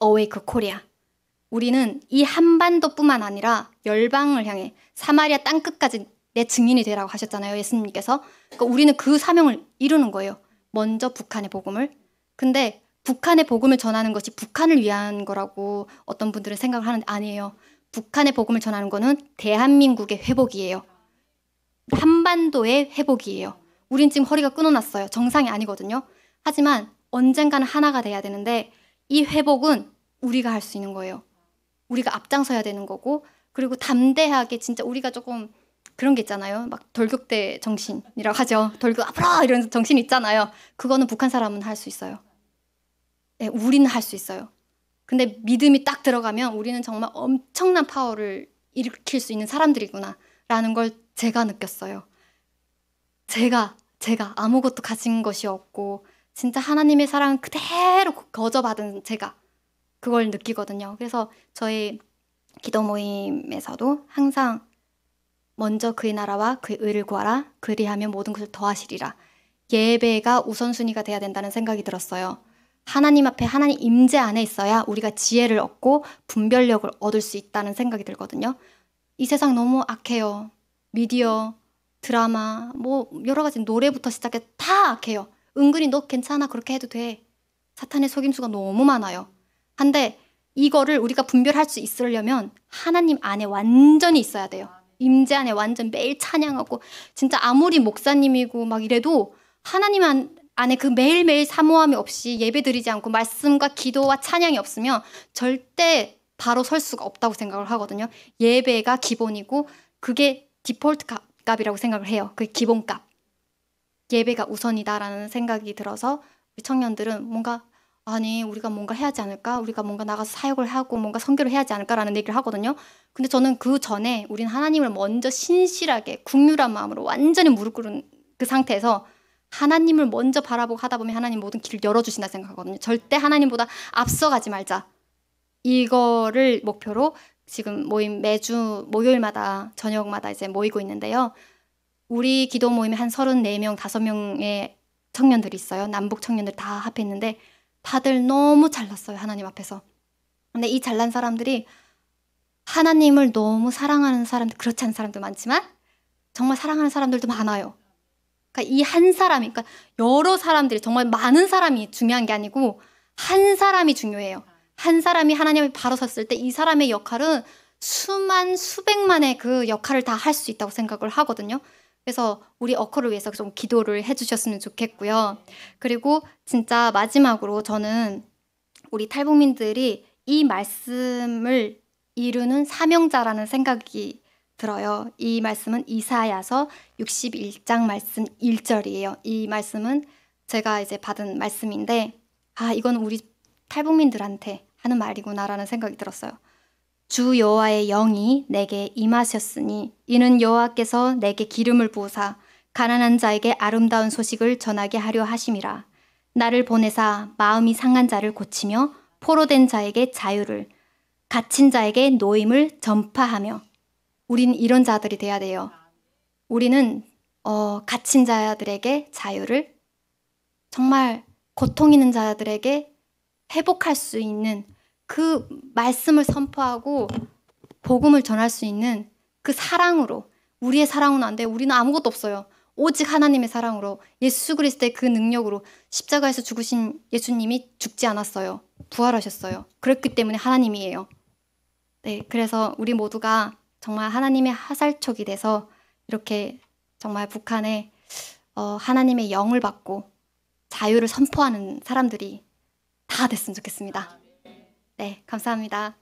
Awake Korea. 우리는 이 한반도뿐만 아니라 열방을 향해 사마리아 땅끝까지 내 증인이 되라고 하셨잖아요. 예수님께서. 그러니까 우리는 그 사명을 이루는 거예요. 먼저 북한의 복음을. 근데 북한의 복음을 전하는 것이 북한을 위한 거라고 어떤 분들은 생각을 하는데 아니에요. 북한의 복음을 전하는 거는 대한민국의 회복이에요. 한반도의 회복이에요. 우린 지금 허리가 끊어놨어요. 정상이 아니거든요. 하지만 언젠가는 하나가 돼야 되는데 이 회복은 우리가 할 수 있는 거예요. 우리가 앞장서야 되는 거고, 그리고 담대하게 진짜 우리가 조금 그런 게 있잖아요. 막 돌격대 정신이라고 하죠. 돌격 앞으로 이런 정신 있잖아요. 그거는 북한 사람은 할 수 있어요. 네, 우리는 할 수 있어요. 근데 믿음이 딱 들어가면 우리는 정말 엄청난 파워를 일으킬 수 있는 사람들이구나 라는 걸 제가 느꼈어요. 제가 아무것도 가진 것이 없고 진짜 하나님의 사랑을 그대로 거저받은 제가 그걸 느끼거든요. 그래서 저희 기도 모임에서도 항상 먼저 그의 나라와 그의 의를 구하라. 그리하면 모든 것을 더하시리라. 예배가 우선순위가 돼야 된다는 생각이 들었어요. 하나님 앞에 하나님 임재 안에 있어야 우리가 지혜를 얻고 분별력을 얻을 수 있다는 생각이 들거든요. 이 세상 너무 악해요. 미디어, 드라마, 뭐 여러 가지 노래부터 시작해 다 악해요. 은근히 너 괜찮아 그렇게 해도 돼. 사탄의 속임수가 너무 많아요. 한데 이거를 우리가 분별할 수 있으려면 하나님 안에 완전히 있어야 돼요. 임재 안에 완전 매일 찬양하고 진짜 아무리 목사님이고 막 이래도 하나님 안에 그 매일매일 사모함이 없이 예배드리지 않고 말씀과 기도와 찬양이 없으면 절대 바로 설 수가 없다고 생각을 하거든요. 예배가 기본이고 그게 디폴트 값이라고 생각을 해요. 그 기본값. 예배가 우선이다라는 생각이 들어서 우리 청년들은 뭔가 우리가 뭔가 해야 하지 않을까? 우리가 뭔가 나가서 사역을 하고 뭔가 선교를 해야 하지 않을까라는 얘기를 하거든요. 근데 저는 그 전에 우리는 하나님을 먼저 신실하게 국률한 마음으로 완전히 무릎 꿇은 그 상태에서 하나님을 먼저 바라보고 하다 보면 하나님 모든 길을 열어주신다 생각하거든요. 절대 하나님보다 앞서가지 말자. 이거를 목표로 지금 모임 매주 목요일마다 저녁마다 이제 모이고 있는데요. 우리 기도 모임에 한 34명, 5명의 청년들이 있어요. 남북 청년들 다 합했는데 다들 너무 잘났어요. 하나님 앞에서. 근데 이 잘난 사람들이 하나님을 너무 사랑하는 사람들, 그렇지 않은 사람도 많지만 정말 사랑하는 사람들도 많아요. 그러니까 이 한 사람이, 그러니까 여러 사람들이 정말 많은 사람이 중요한 게 아니고 한 사람이 중요해요. 한 사람이 하나님을 바로 섰을 때 이 사람의 역할은 수백만의 그 역할을 다 할 수 있다고 생각을 하거든요. 그래서 우리 어커를 위해서 좀 기도를 해주셨으면 좋겠고요. 그리고 진짜 마지막으로 저는 우리 탈북민들이 이 말씀을 이루는 사명자라는 생각이 들어요. 이 말씀은 이사야서 61장 말씀 1절이에요. 이 말씀은 제가 이제 받은 말씀인데 이건 우리 탈북민들한테 하는 말이구나라는 생각이 들었어요. 주 여호와의 영이 내게 임하셨으니 이는 여호와께서 내게 기름을 부으사 가난한 자에게 아름다운 소식을 전하게 하려 하심이라. 나를 보내사 마음이 상한 자를 고치며 포로된 자에게 자유를, 갇힌 자에게 노임을 전파하며. 우린 이런 자들이 돼야 돼요. 우리는 갇힌 자들에게 자유를, 정말 고통 있는 자들에게 회복할 수 있는 그 말씀을 선포하고 복음을 전할 수 있는 그 사랑으로, 우리의 사랑은 안 돼요. 우리는 아무것도 없어요. 오직 하나님의 사랑으로, 예수 그리스도의 그 능력으로, 십자가에서 죽으신 예수님이 죽지 않았어요. 부활하셨어요. 그렇기 때문에 하나님이에요. 네, 그래서 우리 모두가 정말 하나님의 하살촉이 돼서 이렇게 정말 북한에 하나님의 영을 받고 자유를 선포하는 사람들이 다 됐으면 좋겠습니다. 네, 감사합니다.